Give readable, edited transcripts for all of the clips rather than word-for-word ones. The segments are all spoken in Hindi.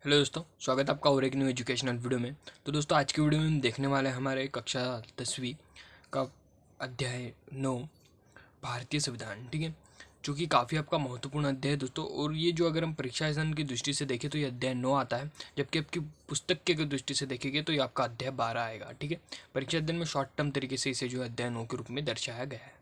हेलो दोस्तों, स्वागत है आपका और एक न्यू एजुकेशनल वीडियो में। तो दोस्तों, आज की वीडियो में हम देखने वाले हैं हमारे कक्षा 10वीं का अध्याय 9 भारतीय संविधान। ठीक है, जो कि काफ़ी आपका महत्वपूर्ण अध्याय है दोस्तों। और ये जो अगर हम परीक्षा अध्ययन की दृष्टि से देखें तो ये अध्याय 9 आता है, जबकि आपकी पुस्तक की अगर दृष्टि से देखेंगे तो ये आपका अध्याय 12 आएगा। ठीक है, परीक्षा अध्ययन में शॉर्ट टर्म तरीके से इसे जो अध्याय 9 के रूप में दर्शाया गया है।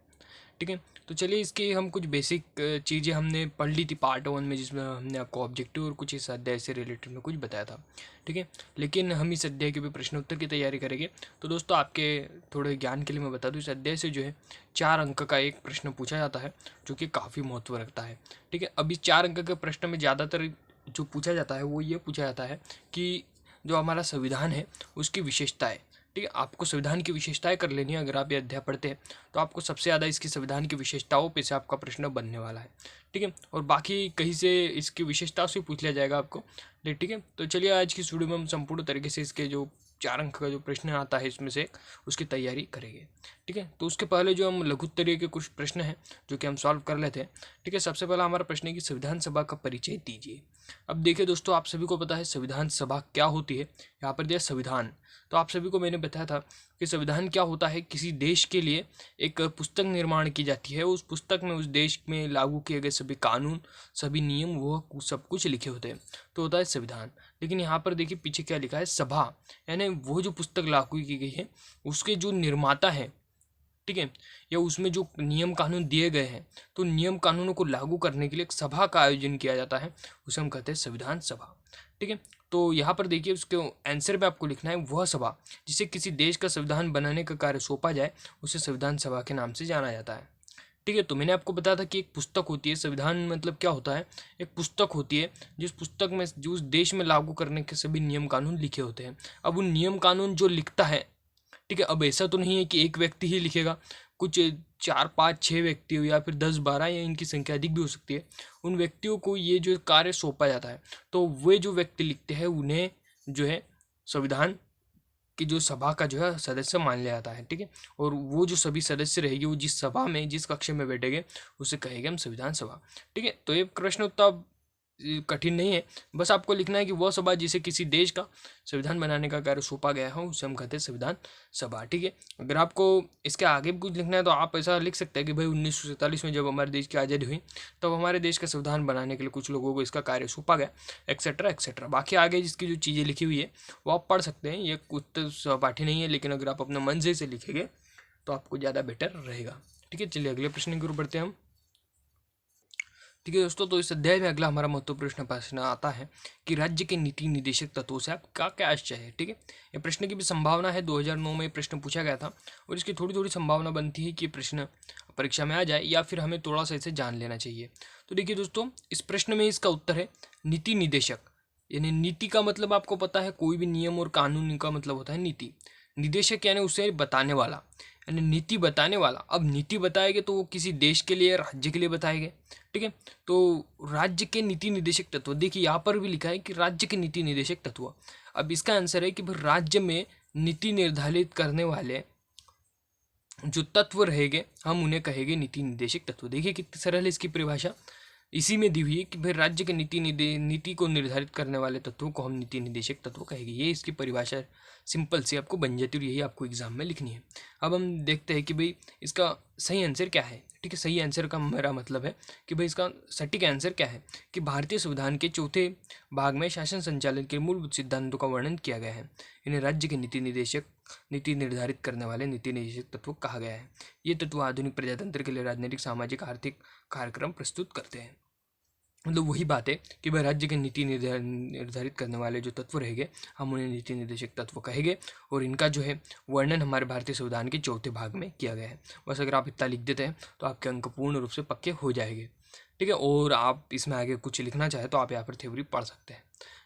ठीक है, तो चलिए इसके हम कुछ बेसिक चीज़ें हमने पढ़ ली थी पार्ट 1 में, जिसमें हमने आपको ऑब्जेक्टिव और कुछ इस अध्याय से रिलेटेड में कुछ बताया था। ठीक है, लेकिन हम इस अध्याय के भी प्रश्न उत्तर की तैयारी करेंगे। तो दोस्तों, आपके थोड़े ज्ञान के लिए मैं बता दूं, इस अध्याय से जो है 4 अंक का एक प्रश्न पूछा जाता है, जो कि काफ़ी महत्व रखता है। ठीक है, अभी 4 अंक के प्रश्न में ज़्यादातर जो पूछा जाता है वो ये पूछा जाता है कि जो हमारा संविधान है उसकी विशेषताएँ। ठीक है, आपको संविधान की विशेषताएं कर लेनी है। अगर आप ये अध्याय पढ़ते हैं तो आपको सबसे ज़्यादा इसकी संविधान की विशेषताओं पे से आपका प्रश्न बनने वाला है। ठीक है, और बाकी कहीं से इसकी विशेषताओं से पूछ लिया जाएगा आपको। ठीक है, तो चलिए आज की इस वीडियो में हम संपूर्ण तरीके से इसके जो 4 अंक का जो प्रश्न आता है इसमें से उसकी तैयारी करेंगे। ठीक है, तो उसके पहले जो हम लघु स्तरीय के कुछ प्रश्न हैं जो कि हम सॉल्व कर लेते हैं। ठीक है, सबसे पहला हमारा प्रश्न है कि संविधान सभा का परिचय दीजिए। अब देखिए दोस्तों, आप सभी को पता है संविधान सभा क्या होती है। यहाँ पर दिया संविधान, तो आप सभी को मैंने बताया था कि संविधान क्या होता है। किसी देश के लिए एक पुस्तक निर्माण की जाती है, उस पुस्तक में उस देश में लागू किए गए सभी कानून, सभी नियम, वो सब कुछ लिखे होते हैं, तो होता है संविधान। लेकिन यहाँ पर देखिए पीछे क्या लिखा है, सभा, यानी वो जो पुस्तक लागू की गई है उसके जो निर्माता है, ठीक है, या उसमें जो नियम कानून दिए गए हैं, तो नियम कानूनों को लागू करने के लिए एक सभा का आयोजन किया जाता है, उसे हम कहते हैं संविधान सभा। ठीक है, तो यहाँ पर देखिए उसके आंसर में आपको लिखना है वह सभा जिसे किसी देश का संविधान बनाने का कार्य सौंपा जाए उसे संविधान सभा के नाम से जाना जाता है। ठीक है, तो मैंने आपको बताया था कि एक पुस्तक होती है, संविधान मतलब क्या होता है, एक पुस्तक होती है जिस पुस्तक में जो उस देश में लागू करने के सभी नियम कानून लिखे होते हैं। अब उन नियम कानून जो लिखता है, ठीक है, अब ऐसा तो नहीं है कि एक व्यक्ति ही लिखेगा, कुछ 4 5 6 व्यक्ति हो या फिर 10 12 या इनकी संख्या अधिक भी हो सकती है। उन व्यक्तियों को ये जो कार्य सौंपा जाता है, तो वे जो व्यक्ति लिखते हैं उन्हें जो है संविधान की जो सभा का जो है सदस्य मान लिया जाता है। ठीक है, और वो जो सभी सदस्य रहेगी वो जिस सभा में जिस कक्ष में बैठेंगे उसे कहेंगे हम संविधान सभा। ठीक है, तो ये प्रश्न उतना कठिन नहीं है, बस आपको लिखना है कि वह सभा जिसे किसी देश का संविधान बनाने का कार्य सौंपा गया हो उसे हम कहते हैं संविधान सभा। ठीक है, अगर आपको इसके आगे भी कुछ लिखना है तो आप ऐसा लिख सकते हैं कि भाई 1947 में जब हमारे देश की आज़ादी हुई तब हमारे देश का संविधान बनाने के लिए कुछ लोगों को इसका कार्य सौंपा गया, एक्सेट्रा एक्सेट्रा। बाकी आगे जिसकी जो चीज़ें लिखी हुई है वो आप पढ़ सकते हैं, ये कुछ तो सहपाठी नहीं है, लेकिन अगर आप अपने मन से लिखेंगे तो आपको ज़्यादा बेटर रहेगा। ठीक है, चलिए अगले प्रश्न की ओर बढ़ते हैं हम। ठीक है दोस्तों, तो इस अध्याय में अगला हमारा महत्वपूर्ण प्रश्न आता है कि राज्य के नीति निदेशक तत्वों से आपका क्या आशय है। ठीक है, ये प्रश्न की भी संभावना है, 2009 में प्रश्न पूछा गया था और इसकी थोड़ी थोड़ी संभावना बनती है कि प्रश्न परीक्षा में आ जाए या फिर हमें थोड़ा सा इसे जान लेना चाहिए। तो देखिए दोस्तों, इस प्रश्न में इसका उत्तर है नीति निदेशक। यानी नीति का मतलब आपको पता है, कोई भी नियम और कानून का मतलब होता है नीति। निदेशक यानी उसे बताने वाला, यानी नीति बताने वाला। अब नीति बताएंगे तो वो किसी देश के लिए, राज्य के लिए बताएंगे। ठीक है, तो राज्य के नीति निर्देशक तत्व, देखिए यहाँ पर भी लिखा है कि राज्य के नीति निर्देशक तत्व। अब इसका आंसर है कि भाई राज्य में नीति निर्धारित करने वाले जो तत्व रहेंगे हम उन्हें कहेंगे नीति निर्देशक तत्व। देखिए कितनी सरल है इसकी परिभाषा, इसी में दी हुई है कि भाई राज्य के नीति को निर्धारित करने वाले तत्वों को हम नीति निर्देशक तत्व कहेंगे। ये इसकी परिभाषा सिंपल सी आपको बन जाती है, यही आपको एग्जाम में लिखनी है। अब हम देखते हैं कि भाई इसका सही आंसर क्या है। ठीक है, सही आंसर का मेरा मतलब है कि भाई इसका सटीक आंसर क्या है कि भारतीय संविधान के चौथे भाग में शासन संचालन के मूलभूत सिद्धांतों का वर्णन किया गया है। इन्हें राज्य के नीति निर्धारित करने वाले नीति निर्देशक तत्व कहा गया है। ये तत्व आधुनिक प्रजातंत्र के लिए राजनीतिक, सामाजिक, आर्थिक कार्यक्रम प्रस्तुत करते हैं। मतलब वही बात है कि भाई राज्य के नीति निर्धारित करने वाले जो तत्व रहेंगे हम उन्हें नीति निर्देशक तत्व कहेंगे, और इनका जो है वर्णन हमारे भारतीय संविधान के चौथे भाग में किया गया है। बस अगर आप इतना लिख देते हैं तो आपके अंक पूर्ण रूप से पक्के हो जाएंगे। ठीक है, और आप इसमें आगे कुछ लिखना चाहे तो आप यहाँ पर थ्योरी पढ़ सकते हैं।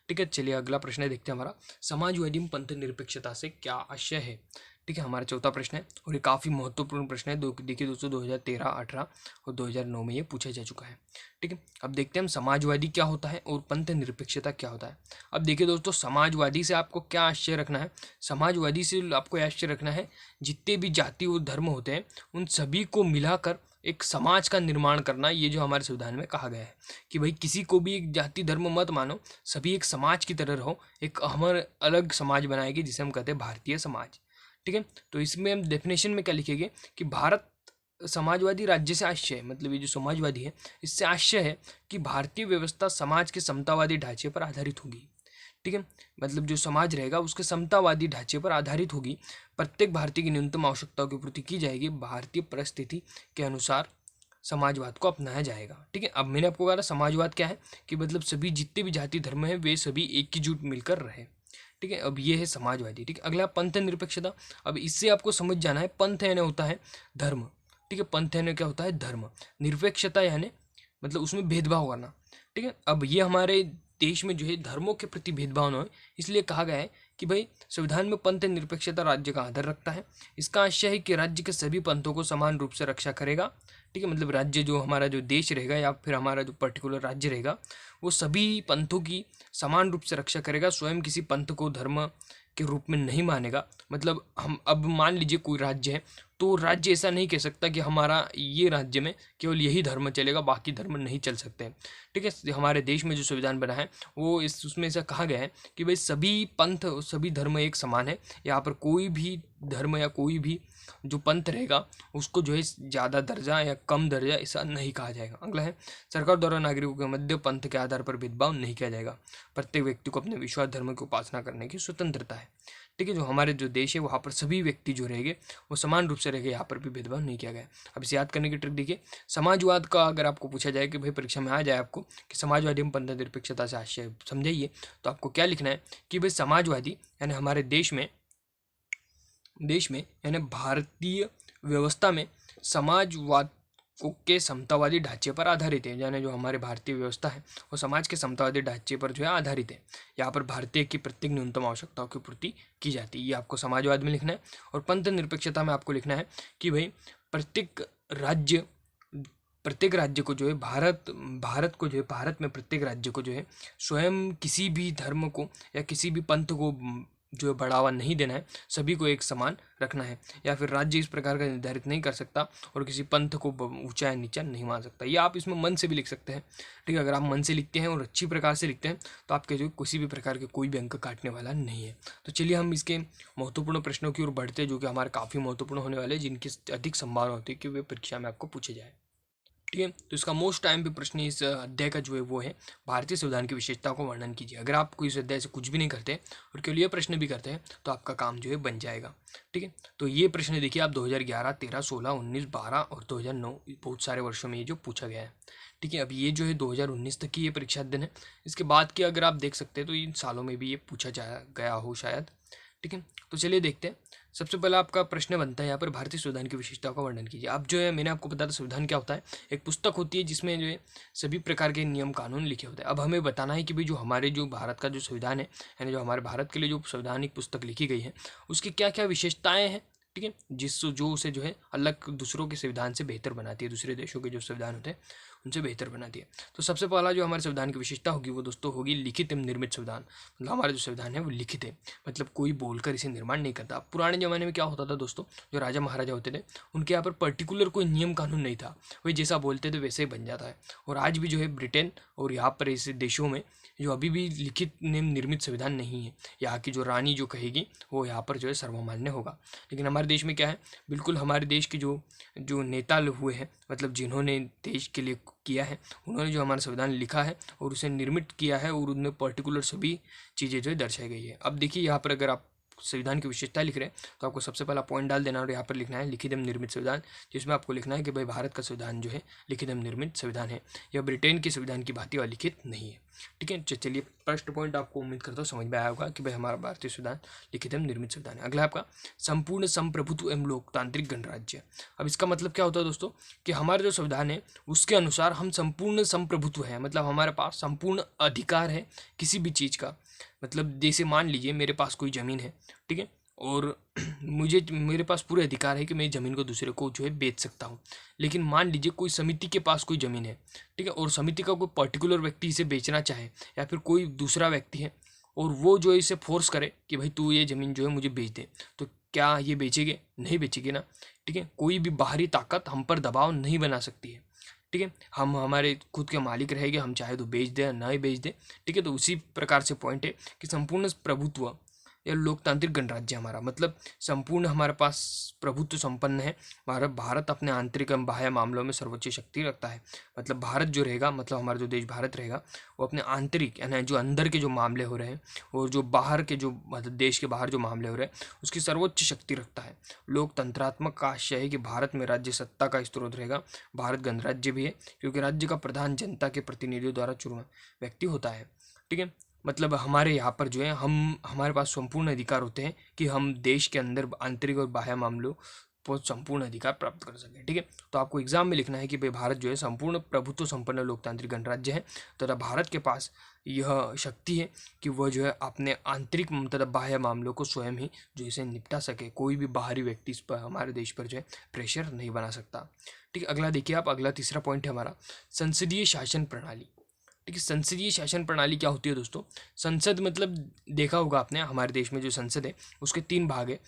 ठीक है, चलिए अगला प्रश्न देखते हैं हमारा, समाजवादी में पंथ निरपेक्षता से क्या आशय है। ठीक है, हमारा चौथा प्रश्न है और ये काफ़ी महत्वपूर्ण प्रश्न है। देखिए दोस्तों, 2013, 18 और 2009 में ये पूछा जा चुका है। ठीक है, अब देखते हैं हम समाजवादी क्या होता है और पंथ निरपेक्षता क्या होता है। अब देखिए दोस्तों, समाजवादी से आपको क्या आशय रखना है। समाजवादी से आपको आशय रखना है जितने भी जाति और धर्म होते हैं उन सभी को मिलाकर एक समाज का निर्माण करना, ये जो हमारे संविधान में कहा गया है कि भाई किसी को भी एक जाति धर्म मत मानो, सभी एक समाज की तरह रहो। एक हमारे अलग समाज बनाएगी जिसे हम कहते हैं भारतीय समाज। ठीक है, तो इसमें हम डेफिनेशन में क्या लिखेंगे कि भारत समाजवादी राज्य से आशय है, मतलब ये जो समाजवादी है इससे आशय है कि भारतीय व्यवस्था समाज के समतावादी ढांचे पर आधारित होगी। ठीक है, मतलब जो समाज रहेगा उसके समतावादी ढांचे पर आधारित होगी। प्रत्येक भारतीय की न्यूनतम आवश्यकताओं की पूर्ति की जाएगी। भारतीय परिस्थिति के अनुसार समाजवाद को अपनाया जाएगा। ठीक है, अब मैंने आपको कहा समाजवाद क्या है कि मतलब सभी जितने भी जाति धर्म है वे सभी एक ही जुट मिलकर रहे। ठीक है, अब ये है समाजवादी। ठीक है, अगला पंथ निरपेक्षता। अब इससे आपको समझ जाना है, पंथ यानी होता है धर्म। ठीक है, पंथ यानी क्या होता है धर्म। निरपेक्षता यानी मतलब उसमें भेदभाव करना। ठीक है, अब ये हमारे देश में जो है धर्मों के प्रति भेदभाव न हो, इसलिए कहा गया है कि भाई संविधान में पंथ निरपेक्षता राज्य का आधार रखता है। इसका आशय है कि राज्य के सभी पंथों को समान रूप से रक्षा करेगा। ठीक है, मतलब राज्य जो हमारा जो देश रहेगा या फिर हमारा जो पर्टिकुलर राज्य रहेगा वो सभी पंथों की समान रूप से रक्षा करेगा। स्वयं किसी पंथ को धर्म के रूप में नहीं मानेगा। मतलब हम अब मान लीजिए कोई राज्य है तो राज्य ऐसा नहीं कह सकता कि हमारा ये राज्य में केवल यही धर्म चलेगा, बाकी धर्म नहीं चल सकते। ठीक है, हमारे देश में जो संविधान बना है वो उसमें ऐसा कहा गया है कि भाई सभी पंथ सभी धर्म एक समान है। यहाँ पर कोई भी धर्म या कोई भी जो पंथ रहेगा उसको जो है ज़्यादा दर्जा या कम दर्जा ऐसा नहीं कहा जाएगा। अगला है सरकार द्वारा नागरिकों के मध्य पंथ के आधार पर भेदभाव नहीं किया जाएगा। प्रत्येक व्यक्ति को अपने विश्वास धर्म की उपासना करने की स्वतंत्रता है। ठीक है, जो हमारे जो देश है वहाँ पर सभी व्यक्ति जो रहेंगे वो समान रूप से रहेंगे, यहाँ पर भी भेदभाव नहीं किया गया। अब इसे याद करने की ट्रिक देखिए, समाजवाद का अगर आपको पूछा जाए कि भाई परीक्षा में आ जाए आपको कि समाजवादी में पंथ निरपेक्षता से आशय समझाइए, तो आपको क्या लिखना है कि भाई समाजवादी यानी हमारे देश में यानी भारतीय व्यवस्था में समाजवाद के समतावादी ढांचे पर आधारित है। यानी जो हमारे भारतीय व्यवस्था है वो समाज के समतावादी ढांचे पर जो है आधारित है। यहाँ पर भारतीय की प्रत्येक न्यूनतम आवश्यकताओं की पूर्ति की जाती है। ये आपको समाजवाद में लिखना है। और पंथ निरपेक्षता में आपको लिखना है कि भाई प्रत्येक राज्य को जो है भारत को जो है भारत में प्रत्येक राज्य को जो है स्वयं किसी भी धर्म को या किसी भी पंथ को जो बढ़ावा नहीं देना है, सभी को एक समान रखना है। या फिर राज्य इस प्रकार का निर्धारित नहीं कर सकता और किसी पंथ को ऊंचा या नीचा नहीं मान सकता। ये आप इसमें मन से भी लिख सकते हैं। ठीक है, अगर आप मन से लिखते हैं और अच्छी प्रकार से लिखते हैं तो आपके जो किसी भी प्रकार के कोई भी अंक काटने वाला नहीं है। तो चलिए हम इसके महत्वपूर्ण प्रश्नों की ओर बढ़ते हैं जो कि हमारे काफ़ी महत्वपूर्ण होने वाले हैं, जिनकी अधिक संभावना होती है कि वे परीक्षा में आपको पूछे जाए। ठीक है, तो इसका मोस्ट टाइम पे प्रश्न इस अध्याय का जो है वो है भारतीय संविधान की विशेषताओं को वर्णन कीजिए। अगर आप कोई इस अध्याय से कुछ भी नहीं करते और केवल ये प्रश्न भी करते हैं तो आपका काम जो है बन जाएगा। ठीक है, तो ये प्रश्न देखिए आप 2011, 13, 16, 19, 12 और 2009 बहुत सारे वर्षों में ये जो पूछा गया है। ठीक है, अब ये जो है 2019 तक की ये परीक्षा दिन है। इसके बाद की अगर आप देख सकते हैं तो इन सालों में भी ये पूछा गया हो शायद। ठीक है, तो चलिए देखते हैं। सबसे पहला आपका प्रश्न बनता है यहाँ पर भारतीय संविधान की विशेषताओं का वर्णन कीजिए। अब जो है मैंने आपको बताया संविधान क्या होता है, एक पुस्तक होती है जिसमें जो है सभी प्रकार के नियम कानून लिखे होते हैं। अब हमें बताना है कि भाई जो हमारे जो भारत का जो संविधान है यानी जो हमारे भारत के लिए जो संवैधानिक पुस्तक लिखी गई है उसकी क्या क्या विशेषताएँ हैं। ठीक है, जो उसे जो है अलग दूसरों के संविधान से बेहतर बनाती है, दूसरे देशों के जो संविधान होते हैं उनसे बेहतर बनाती है। तो सबसे पहला जो हमारे संविधान की विशेषता होगी वो दोस्तों होगी लिखित एवं निर्मित संविधान। मतलब हमारा जो संविधान है वो लिखित है, मतलब कोई बोलकर इसे निर्माण नहीं करता। पुराने ज़माने में क्या होता था दोस्तों, जो राजा महाराजा होते थे उनके यहाँ पर पर्टिकुलर कोई नियम कानून नहीं था, वही जैसा बोलते थे वैसे ही बन जाता है। और आज भी जो है ब्रिटेन और यहाँ पर ऐसे देशों में जो अभी भी लिखित निर्मित संविधान नहीं है, यहाँ की जो रानी जो कहेगी वो यहाँ पर जो है सर्वमान्य होगा। लेकिन हमारे देश में क्या है, बिल्कुल हमारे देश के जो नेता हुए हैं, मतलब जिन्होंने देश के लिए किया है, उन्होंने जो हमारा संविधान लिखा है और उसे निर्मित किया है और उनमें पर्टिकुलर सभी चीज़ें जो है दर्शाई गई है। अब देखिए यहाँ पर अगर आप संविधान की विशेषता लिख रहे हैं तो आपको सबसे पहला पॉइंट डाल देना और यहाँ पर लिखना है लिखित एवं निर्मित संविधान, जिसमें आपको लिखना है कि भाई भारत का संविधान जो है लिखित एवं निर्मित संविधान है, यह ब्रिटेन के संविधान की भांति अलिखित नहीं है। ठीक है, चलिए फर्स्ट पॉइंट आपको उम्मीद करता हूँ समझ में आया होगा कि भाई हमारा भारतीय संविधान लिखित एवं निर्मित संविधान है। अगला आपका संपूर्ण संप्रभुत्व एवं लोकतांत्रिक गणराज्य। अब इसका मतलब क्या होता है दोस्तों कि हमारा जो संविधान है उसके अनुसार हम संपूर्ण संप्रभुत्व है, मतलब हमारे पास संपूर्ण अधिकार है किसी भी चीज़ का। मतलब जैसे मान लीजिए मेरे पास कोई ज़मीन है, ठीक है, और मेरे पास पूरे अधिकार है कि मैं ज़मीन को दूसरे को जो है बेच सकता हूँ। लेकिन मान लीजिए कोई समिति के पास कोई ज़मीन है, ठीक है, और समिति का कोई पर्टिकुलर व्यक्ति इसे बेचना चाहे या फिर कोई दूसरा व्यक्ति है और वो जो है इसे फोर्स करे कि भाई तू ये ज़मीन जो है मुझे बेच दे, तो क्या ये बेचेंगे? नहीं बेचेंगे ना, ठीक है। कोई भी बाहरी ताकत हम पर दबाव नहीं बना सकती है, ठीक है। हम हमारे खुद के मालिक रहेंगे, हम चाहे तो बेच दें ना ही बेच दें, ठीक है। तो उसी प्रकार से पॉइंट है कि संपूर्ण प्रभुत्व या लोकतांत्रिक गणराज्य हमारा, मतलब संपूर्ण हमारे पास प्रभुत्व संपन्न है। हमारा भारत अपने आंतरिक एवं बाह्य मामलों में सर्वोच्च शक्ति रखता है। मतलब भारत जो रहेगा, मतलब हमारा जो देश भारत रहेगा, वो अपने आंतरिक यानी जो अंदर के जो मामले हो रहे हैं और जो बाहर के जो मतलब देश के बाहर जो मामले हो रहे हैं उसकी सर्वोच्च शक्ति रखता है। लोकतंत्रात्मक का आशय है कि भारत में राज्य सत्ता का स्रोत रहेगा। भारत गणराज्य भी है क्योंकि राज्य का प्रधान जनता के प्रतिनिधियों द्वारा चुना व्यक्ति होता है, ठीक है। मतलब हमारे यहाँ पर जो है हमारे पास संपूर्ण अधिकार होते हैं कि हम देश के अंदर आंतरिक और बाह्य मामलों पर संपूर्ण अधिकार प्राप्त कर सकें, ठीक है। तो आपको एग्जाम में लिखना है कि भाई भारत जो है संपूर्ण प्रभुत्व संपन्न लोकतांत्रिक गणराज्य है तथा भारत के पास यह शक्ति है कि वह जो है अपने आंतरिक तथा बाह्य मामलों को स्वयं ही जो इसे निपटा सके। कोई भी बाहरी व्यक्ति इस पर हमारे देश पर जो है प्रेशर नहीं बना सकता, ठीक है। अगला देखिए आप, अगला तीसरा पॉइंट है हमारा संसदीय शासन प्रणाली, ठीक है। संसदीय शासन प्रणाली क्या होती है दोस्तों? संसद मतलब देखा होगा आपने, हमारे देश में जो संसद है उसके 3 भाग है,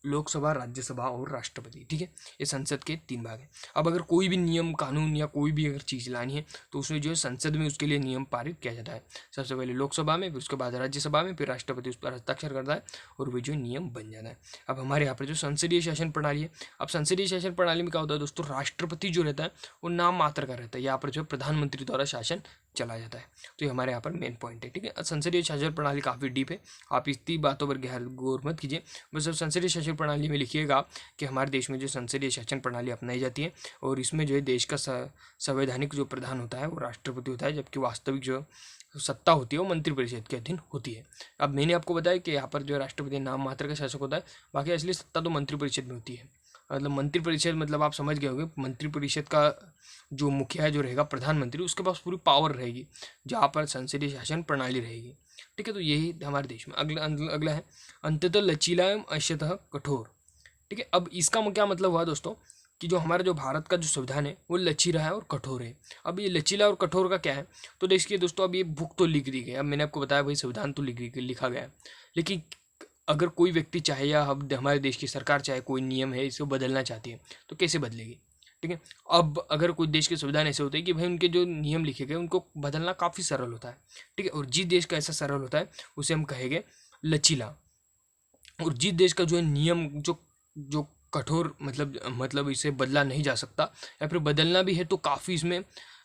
लोकसभा, राज्यसभा और राष्ट्रपति, ठीक है। ये संसद के 3 भाग हैं। अब अगर कोई भी नियम कानून या कोई भी अगर चीज़ लानी है तो उसमें जो है संसद में उसके लिए नियम पारित किया जाता है। सबसे पहले लोकसभा में, फिर उसके बाद राज्यसभा में, फिर राष्ट्रपति उस पर हस्ताक्षर करता है और वो जो नियम बन जाता है। अब हमारे यहाँ पर जो संसदीय शासन प्रणाली है, अब संसदीय शासन प्रणाली में क्या होता है दोस्तों? राष्ट्रपति जो रहता है वो नाम मात्र का रहता है, यहाँ पर जो प्रधानमंत्री द्वारा शासन चला जाता है। तो ये हमारे यहाँ पर मेन पॉइंट है, ठीक है। संसदीय शासन प्रणाली काफ़ी डीप है, आप इतनी बातों पर गौर मत कीजिए। बस अब संसदीय शासन प्रणाली में लिखिएगा कि हमारे देश में जो संसदीय शासन प्रणाली अपनाई जाती है और इसमें जो है देश का संवैधानिक जो प्रधान होता है वो राष्ट्रपति होता है, जबकि वास्तविक जो सत्ता होती है वो मंत्रिपरिषद के अधीन होती है। अब मैंने आपको बताया कि यहाँ पर जो राष्ट्रपति नाम मात्र का शासक होता है, बाकी असली सत्ता तो मंत्रिपरिषद में होती है। मतलब मंत्रिपरिषद मतलब आप समझ गए होंगे, मंत्रिपरिषद का जो मुखिया जो रहेगा प्रधानमंत्री, उसके पास पूरी पावर रहेगी, जहाँ पर संसदीय शासन प्रणाली रहेगी, ठीक है। तो यही हमारे देश में। अगला है अंततः लचीला एवं अंशतः कठोर, ठीक है। अब इसका क्या मतलब हुआ दोस्तों कि जो हमारा जो भारत का जो संविधान है वो लचीला है और कठोर है। अब ये लचीला और कठोर का क्या है तो देखिए दोस्तों, अब ये बुक तो लिख दी गई, अब मैंने आपको बताया भाई संविधान तो लिखा गया है, लेकिन अगर कोई व्यक्ति चाहे या हमारे देश की सरकार चाहे कोई नियम है इसको बदलना चाहती है तो कैसे बदलेगी, ठीक है। अब अगर कोई देश के संविधान ऐसे होते हैं कि भाई उनके जो नियम लिखे गए उनको बदलना काफ़ी सरल होता है, ठीक है। और जिस देश का ऐसा सरल होता है उसे हम कहेंगे लचीला, और जिस देश का जो है नियम जो कठोर मतलब इसे बदला नहीं जा सकता या फिर बदलना भी है तो काफ़ी इसमें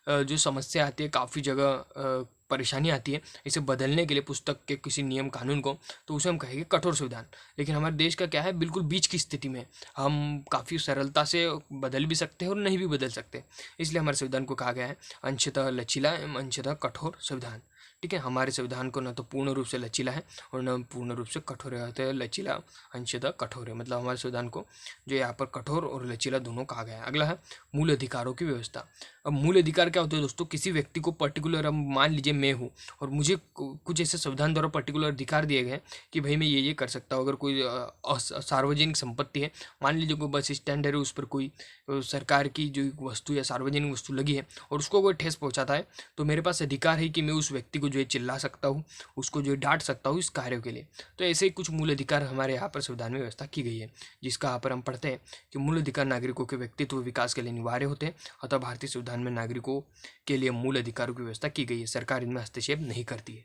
जो समस्या आती है, काफ़ी जगह परेशानी आती है इसे बदलने के लिए पुस्तक के किसी नियम कानून को, तो उसे हम कहेंगे कठोर संविधान। लेकिन हमारे देश का क्या है, बिल्कुल बीच की स्थिति में, हम काफ़ी सरलता से बदल भी सकते हैं और नहीं भी बदल सकते, इसलिए हमारे संविधान को कहा गया है अंशतः लचीला एवं अंशतः कठोर संविधान, ठीक है। हमारे संविधान को न तो पूर्ण रूप से लचीला है और न पूर्ण रूप से कठोर है, लचीला अंशतः कठोर है, मतलब हमारे संविधान को जो यहाँ पर कठोर और लचीला दोनों कहा गया है। अगला है मूल अधिकारों की व्यवस्था। अब मूल अधिकार क्या होते हैं दोस्तों? किसी व्यक्ति को पर्टिकुलर, अब मान लीजिए मैं हूँ और मुझे कुछ ऐसे संविधान द्वारा पर्टिकुलर अधिकार दिए गए हैं कि भाई मैं ये कर सकता हूँ। अगर कोई सार्वजनिक संपत्ति है, मान लीजिए कोई बस स्टैंड है, उस पर कोई सरकार की जो वस्तु या सार्वजनिक वस्तु लगी है और उसको कोई ठेस पहुँचाता है, तो मेरे पास अधिकार है कि मैं उस व्यक्ति को जो है चिल्ला सकता हूँ, उसको जो है डांट सकता हूँ इस कार्यों के लिए। तो ऐसे ही कुछ मूल अधिकार हमारे यहाँ पर संविधान में व्यवस्था की गई है, जिसका यहाँ पर हम पढ़ते हैं कि मूल अधिकार नागरिकों के व्यक्तित्व विकास के लिए अनिवार्य होते हैं, अतः भारतीय संविधान में नागरिकों के लिए मूल अधिकारों की व्यवस्था की गई है, सरकार इनमें हस्तक्षेप नहीं करती है।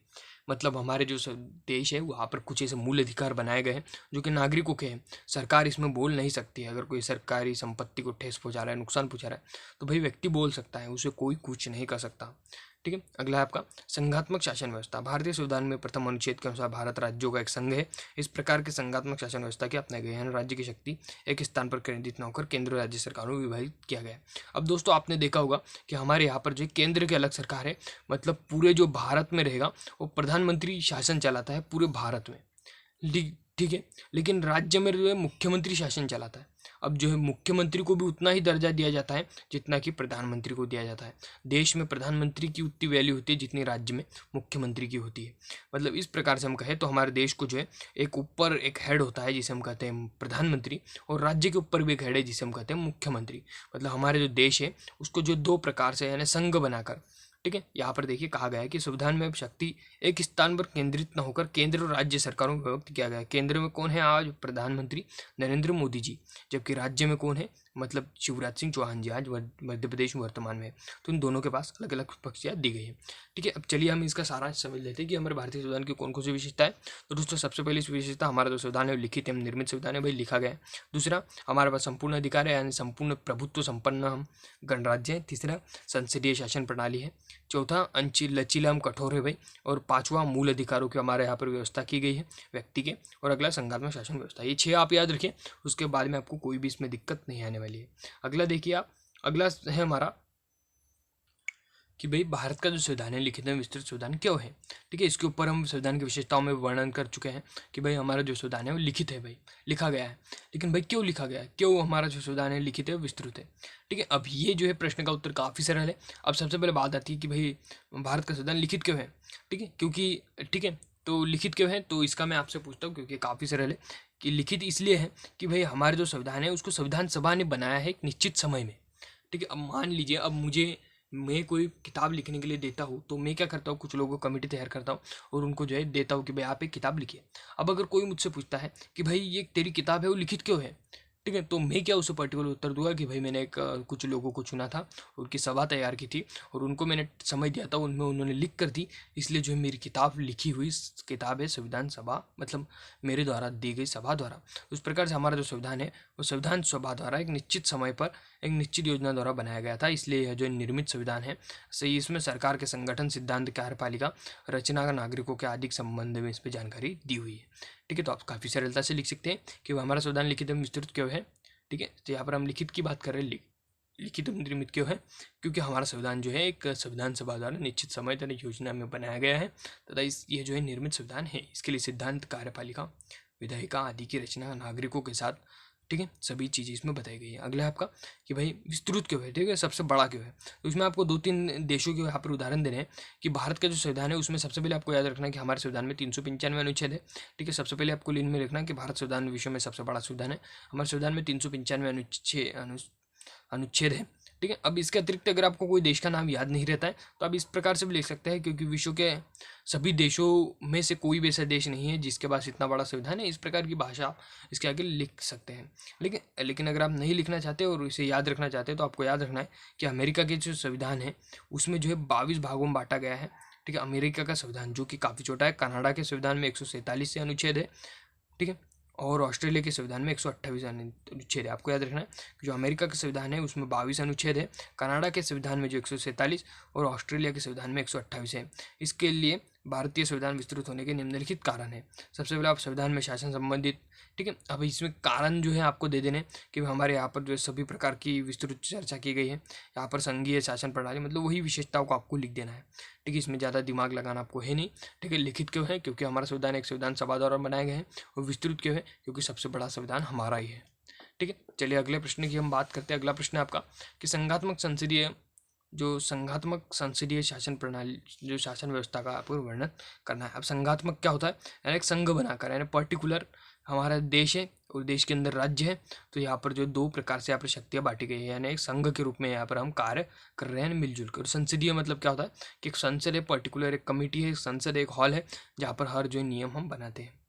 मतलब हमारे जो देश है वहाँ पर कुछ ऐसे मूल अधिकार बनाए गए हैं जो कि नागरिकों के हैं, सरकार इसमें बोल नहीं सकती है। अगर कोई सरकारी संपत्ति को ठेस पहुँचा रहा है, नुकसान पहुँचा रहा है, तो भाई व्यक्ति बोल सकता है, उसे कोई कुछ नहीं कर सकता, ठीक है। अगला है आपका संघात्मक शासन व्यवस्था। भारतीय संविधान में प्रथम अनुच्छेद के अनुसार भारत राज्यों का एक संघ है। इस प्रकार के संघात्मक शासन व्यवस्था के अपनाए गए हैं, राज्य की शक्ति एक स्थान पर केंद्रित न होकर केंद्र राज्य सरकारों में विभाजित किया गया है। अब दोस्तों आपने देखा होगा कि हमारे यहाँ पर जो केंद्र की अलग सरकार है, मतलब पूरे जो भारत में रहेगा वो प्रधानमंत्री शासन चलाता है पूरे भारत में, ठीक है। लेकिन राज्य में जो है मुख्यमंत्री शासन चलाता है। अब जो है मुख्यमंत्री को भी उतना ही दर्जा दिया जाता है जितना कि प्रधानमंत्री को दिया जाता है। देश में प्रधानमंत्री की उतनी वैल्यू होती है जितनी राज्य में मुख्यमंत्री की होती है। मतलब इस प्रकार से हम कहें तो हमारे देश को जो है एक ऊपर एक हेड होता है जिसे हम कहते हैं प्रधानमंत्री, और राज्य के ऊपर भी एक हेड है जिसे हम कहते हैं मुख्यमंत्री। मतलब हमारे जो देश है उसको जो 2 प्रकार से यानी संघ बनाकर ठीक है, यहाँ पर देखिए कहा गया है कि संविधान में अब शक्ति एक स्थान पर केंद्रित न होकर केंद्र और राज्य सरकारों में विभक्त किया गया है। केंद्र में कौन है आज? प्रधानमंत्री नरेंद्र मोदी जी। जबकि राज्य में कौन है? मतलब शिवराज सिंह चौहान जी आज मध्य प्रदेश में वर्तमान में है। तो इन दोनों के पास अलग अलग विपक्षियाँ दी गई है। ठीक है, अब चलिए हम इसका सारांश समझ लेते हैं कि हमारे भारतीय संविधान की कौन कौन सी विशेषता है। तो दोस्तों सबसे पहली विशेषता, हमारा जो संविधान है लिखित एवं निर्मित संविधान है, भाई लिखा गया है। दूसरा, हमारे पास संपूर्ण अधिकार है, यानी संपूर्ण प्रभुत्व संपन्न हम गणराज्य है। तीसरा, संसदीय शासन प्रणाली है। चौथा, लचीला हम कठोर है भाई। और पांचवा, मूल अधिकारों की हमारे यहाँ पर व्यवस्था की गई है व्यक्ति के। और अगला, संघात्मक शासन व्यवस्था। ये 6 आप याद रखिए, उसके बाद में आपको कोई भी इसमें दिक्कत नहीं आने वाली है। अगला देखिए आप, अगला है हमारा कि भाई भारत का जो संविधान है लिखित एवं विस्तृत संविधान क्यों है। ठीक है, इसके ऊपर हम संविधान की विशेषताओं में वर्णन कर चुके हैं कि भाई हमारा जो संविधान है वो लिखित है, भाई लिखा गया है। लेकिन भाई क्यों लिखा गया है, क्यों हमारा जो संविधान है लिखित है विस्तृत है। ठीक है, अब ये जो है प्रश्न का उत्तर काफ़ी सरल है। अब सबसे पहले बात आती है कि भाई भारत का संविधान लिखित क्यों है। ठीक है, क्योंकि ठीक है, तो लिखित क्यों है, तो इसका मैं आपसे पूछता हूँ, क्योंकि काफ़ी सरल है कि लिखित इसलिए है कि भाई हमारे जो संविधान है उसको संविधान सभा ने बनाया है एक निश्चित समय में। ठीक है, अब मान लीजिए अब मैं कोई किताब लिखने के लिए देता हूँ, तो मैं क्या करता हूँ, कुछ लोगों को कमेटी तैयार करता हूँ और उनको जो है देता हूँ कि भाई आप एक किताब लिखिए। अब अगर कोई मुझसे पूछता है कि भाई ये तेरी किताब है वो लिखित क्यों है, ठीक है, तो मैं क्या उसे पर्टिकुलर उत्तर दूंगा कि भाई मैंने कुछ लोगों को चुना था, उनकी सभा तैयार की थी और उनको मैंने समय दिया था, उनमें उन्होंने लिख कर दी, इसलिए जो है मेरी किताब लिखी हुई किताब है संविधान सभा, मतलब मेरे द्वारा दी गई सभा द्वारा। उस प्रकार से हमारा जो संविधान है वो संविधान सभा द्वारा एक निश्चित समय पर एक निश्चित योजना द्वारा बनाया गया था, इसलिए यह जो निर्मित संविधान है सही, इसमें सरकार के संगठन, सिद्धांत, कार्यपालिका, रचना का, नागरिकों के आदि संबंध में इस पर जानकारी दी हुई है। ठीक है, तो आप काफ़ी सरलता से लिख सकते हैं कि हमारा संविधान लिखित एवं विस्तृत क्यों है। ठीक है, तो यहाँ पर हम लिखित की बात कर रहे हैं, लिखित एवं निर्मित क्यों है, क्योंकि हमारा संविधान जो है एक संविधान सभा द्वारा निश्चित समय तथा योजना में बनाया गया है तथा ये जो है निर्मित संविधान है, इसके लिए सिद्धांत, कार्यपालिका, विधायिका आदि की रचना नागरिकों के साथ, ठीक है, सभी चीज़ें इसमें बताई गई है। अगला है आपका कि भाई विस्तृत क्यों है, ठीक है, सबसे बड़ा क्यों है। तो इसमें आपको 2-3 देशों के यहाँ पर उदाहरण देने हैं कि भारत का जो संविधान है उसमें सबसे पहले आपको याद रखना है कि हमारे संविधान में 395 अनुच्छेद है। ठीक है, सबसे पहले आपको लाइन में लिखना है कि भारत संविधान विश्व में सबसे बड़ा संविधान है। हमारे संविधान में 395 अनुच्छेद है। ठीक है, अब इसके अतिरिक्त अगर आपको कोई देश का नाम याद नहीं रहता है तो आप इस प्रकार से भी लिख सकते हैं, क्योंकि विश्व के सभी देशों में से कोई भी ऐसा देश नहीं है जिसके पास इतना बड़ा संविधान है। इस प्रकार की भाषा आप इसके आगे लिख सकते हैं। लेकिन अगर आप नहीं लिखना चाहते और इसे याद रखना चाहते हैं तो आपको याद रखना है कि अमेरिका के जो संविधान है उसमें जो है 22 भागों में बांटा गया है। ठीक है, अमेरिका का संविधान जो कि काफ़ी छोटा है। कनाडा के संविधान में 147 से अनुच्छेद है। ठीक है, और ऑस्ट्रेलिया के संविधान में 128 अनुच्छेद है। आपको याद रखना है कि जो अमेरिका का संविधान है उसमें 22 अनुच्छेद है, कनाडा के संविधान में जो 147 और ऑस्ट्रेलिया के संविधान में 128 है। इसके लिए भारतीय संविधान विस्तृत होने के निम्नलिखित कारण है। सबसे पहले आप संविधान में शासन संबंधित, ठीक है, अब इसमें कारण जो है आपको दे देने कि हमारे यहाँ पर जो है सभी प्रकार की विस्तृत चर्चा की गई है। यहाँ पर संघीय शासन प्रणाली, मतलब वही विशेषताओं को आपको लिख देना है। ठीक है, इसमें ज़्यादा दिमाग लगाना आपको है नहीं। ठीक है, लिखित क्यों है, क्योंकि हमारा संविधान एक संविधान सभा द्वारा बनाए गए हैं। और विस्तृत क्यों है, क्योंकि सबसे बड़ा संविधान हमारा ही है। ठीक है, चलिए अगले प्रश्न की हम बात करते हैं। अगला प्रश्न है आपका कि संघात्मक संसदीय शासन प्रणाली, जो शासन व्यवस्था का आपको वर्णन करना है। अब संघात्मक क्या होता है, यानी एक संघ बनाकर, यानी पर्टिकुलर हमारा देश है और देश के अंदर राज्य है, तो यहाँ पर जो 2 प्रकार से यहाँ पर शक्तियाँ बांटी गई है, यानी एक संघ के रूप में यहाँ पर हम कार्य कर रहे हैं मिलजुल कर। संसदीय मतलब क्या होता है कि एक संसद है, पर्टिकुलर एक कमेटी है, संसद एक हॉल है जहाँ पर हर जो नियम हम बनाते हैं।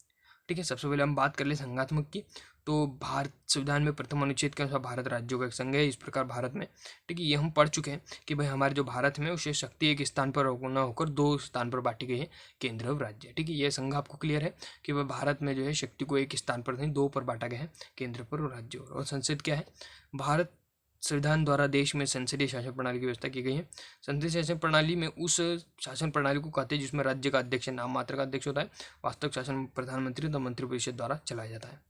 ठीक है, सबसे पहले हम बात कर ले संघात्मक की। तो भारत संविधान में प्रथम अनुच्छेद के अनुसार भारत राज्यों का एक संघ है। इस प्रकार भारत में, ठीक है, ये हम पढ़ चुके हैं कि भाई हमारे जो भारत में उसे शक्ति एक स्थान पर न होकर 2 स्थान पर बांटी गई है, केंद्र और राज्य। ठीक है, ये संघ आपको क्लियर है कि वह भारत में जो है शक्ति को एक स्थान पर नहीं 2 पर बांटा गया है, केंद्र पर और राज्य। और संसद क्या है, भारत संविधान द्वारा देश में संसदीय शासन प्रणाली की व्यवस्था की गई है। संसदीय शासन प्रणाली में उस शासन प्रणाली को कहते हैं जिसमें राज्य का अध्यक्ष नाम मात्र का अध्यक्ष होता है। वास्तविक शासन प्रधानमंत्री तथा मंत्रिपरिषद द्वारा चलाया जाता है।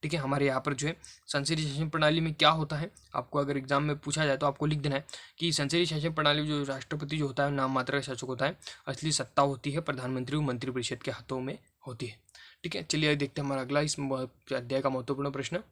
ठीक है, हमारे यहाँ पर जो है संसदीय शासन प्रणाली में क्या होता है, आपको अगर एग्जाम में पूछा जाए तो आपको लिख देना है कि संसदीय शासन प्रणाली जो राष्ट्रपति जो होता है नाम मात्र का शासक होता है, असली सत्ता होती है प्रधानमंत्री और मंत्रिपरिषद के हाथों में होती है। ठीक है, चलिए देखते हैं हमारा अगला इस अध्याय का महत्वपूर्ण प्रश्न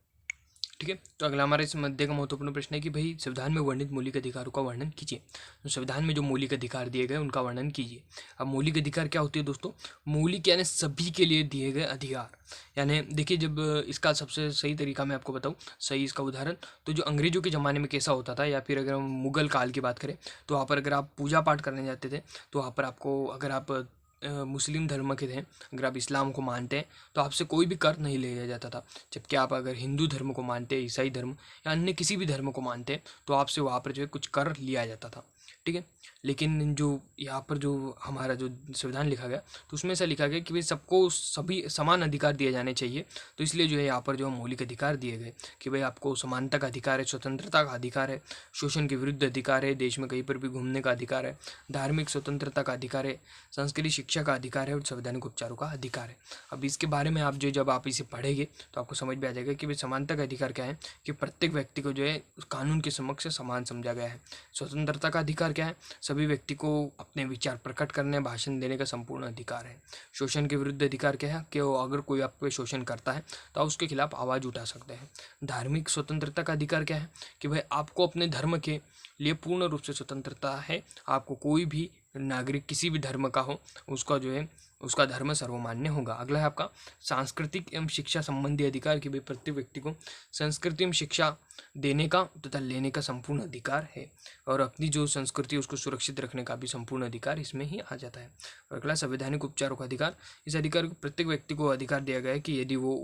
ठीक है। तो अगला हमारे इस मध्य का महत्वपूर्ण प्रश्न है कि भाई संविधान में वर्णित मौलिक अधिकारों का वर्णन कीजिए। तो संविधान में जो मौलिक अधिकार दिए गए उनका वर्णन कीजिए। अब मौलिक अधिकार क्या होती है दोस्तों? मौलिक यानी सभी के लिए दिए गए अधिकार। यानी देखिए, जब इसका सबसे सही तरीका मैं आपको बताऊँ, सही इसका उदाहरण, तो जो अंग्रेजों के ज़माने में कैसा होता था, या फिर अगर हम मुगल काल की बात करें, तो वहाँ पर अगर आप पूजा पाठ करने जाते थे तो वहाँ पर आपको, अगर आप मुस्लिम धर्म के थे, अगर आप इस्लाम को मानते हैं, तो आपसे कोई भी कर नहीं लिया जाता था। जबकि आप अगर हिंदू धर्म को मानते हैं, ईसाई धर्म या अन्य किसी भी धर्म को मानते हैं, तो आपसे वहाँ पर जो है कुछ कर लिया जाता था। ठीक है। लेकिन जो यहाँ पर जो हमारा जो संविधान लिखा गया, तो उसमें ऐसा लिखा गया कि भाई सबको सभी समान अधिकार दिए जाने चाहिए। तो इसलिए जो है यहाँ पर जो मौलिक अधिकार दिए गए कि भाई आपको समानता का अधिकार है, स्वतंत्रता का अधिकार है, शोषण के विरुद्ध अधिकार है, देश में कहीं पर भी घूमने का अधिकार है, धार्मिक स्वतंत्रता का अधिकार है, सांस्कृतिक शिक्षा का अधिकार है और संवैधानिक उपचारों का अधिकार है। अब इसके बारे में आप जो जब आप इसे पढ़ेंगे तो आपको समझ में आ जाएगा कि भाई समानता का अधिकार क्या है, कि प्रत्येक व्यक्ति को जो है कानून के समक्ष समान समझा गया है। स्वतंत्रता का अधिकार क्या है? सभी व्यक्ति को अपने विचार प्रकट करने, भाषण देने का संपूर्ण अधिकार है। शोषण के विरुद्ध अधिकार क्या है? कि अगर कोई आप पे शोषण करता है तो आप उसके खिलाफ आवाज़ उठा सकते हैं। धार्मिक स्वतंत्रता का अधिकार क्या है? कि भाई आपको अपने धर्म के लिए पूर्ण रूप से स्वतंत्रता है। आपको कोई भी नागरिक किसी भी धर्म का हो, उसका जो है उसका धर्म सर्वमान्य होगा। अगला है आपका सांस्कृतिक एवं शिक्षा संबंधी अधिकार, कि भाई प्रत्येक व्यक्ति को संस्कृति एवं शिक्षा देने का तथा लेने का संपूर्ण अधिकार है, और अपनी जो संस्कृति उसको सुरक्षित रखने का भी संपूर्ण अधिकार इसमें ही आ जाता है। और अगला संवैधानिक उपचारों का अधिकार। इस अधिकार को प्रत्येक व्यक्ति को अधिकार दिया गया है कि यदि वो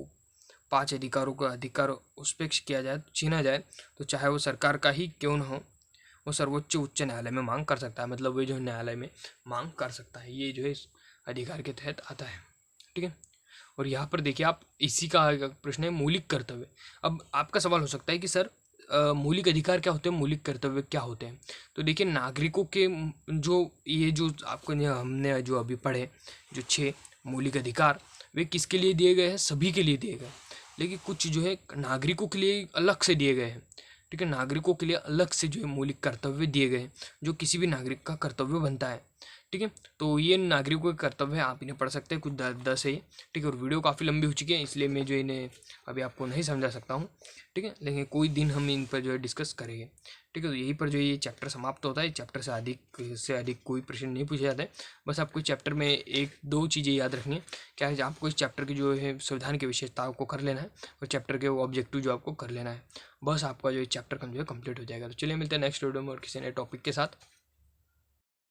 5 अधिकारों का अधिकार उपेक्ष किया जाए, छीना जाए, तो चाहे वो सरकार का ही क्यों न हो, वो सर्वोच्च उच्च न्यायालय में मांग कर सकता है। मतलब वो जो न्यायालय में मांग कर सकता है, ये जो है इस अधिकार के तहत आता है। ठीक है। और यहाँ पर देखिए, आप इसी का प्रश्न है मौलिक कर्तव्य। अब आपका सवाल हो सकता है कि सर मौलिक अधिकार क्या होते हैं, मौलिक कर्तव्य क्या होते हैं? तो देखिए, नागरिकों के जो ये जो आपको हमने जो अभी पढ़े, जो 6 मौलिक अधिकार, वे किसके लिए दिए गए हैं? सभी के लिए दिए गए। लेकिन कुछ जो है नागरिकों के लिए अलग से दिए गए हैं। ठीक है। नागरिकों के लिए अलग से जो है मौलिक कर्तव्य दिए गए हैं, जो किसी भी नागरिक का कर्तव्य बनता है। ठीक है। तो ये नागरिकों के कर्तव्य है, आप इन्हें पढ़ सकते हैं, कुछ 10 है ये। ठीक है। और वीडियो काफ़ी लंबी हो चुकी है, इसलिए मैं जो इन्हें अभी आपको नहीं समझा सकता हूँ। ठीक है। लेकिन कोई दिन हम इन पर जो है डिस्कस करेंगे। ठीक है। तो यहीं पर जो ये चैप्टर समाप्त होता है। चैप्टर से अधिक कोई प्रश्न नहीं पूछे जाते। बस आपको चैप्टर में 1-2 चीज़ें याद रखनी है। क्या है, आपको इस चैप्टर की जो है संविधान की विशेषताओं को कर लेना है, और चैप्टर के वो ऑब्जेक्टिव जो आपको कर लेना है। बस आपका जो चैप्टर जो है कंप्लीट हो जाएगा। तो चलिए मिलते हैं नेक्स्ट वीडियो में और किसी नए टॉपिक के साथ।